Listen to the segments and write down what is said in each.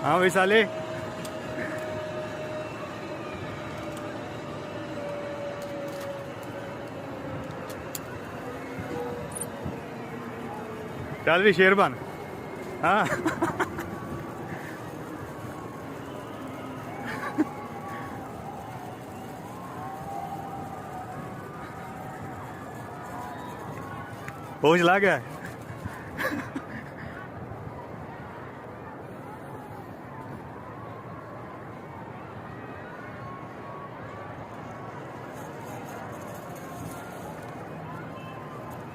हाँ भाई साले। चल भी शेर बन। हाँ पहुंच ला गया।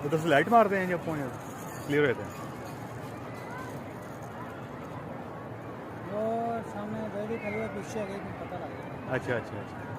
उधर से लाइट मारते हैं जब पहुंचे क्लियर रहते हैं। और सामने गाड़ी खड़ी है, पीछे आ गई, पता लग गया। अच्छा अच्छा अच्छा।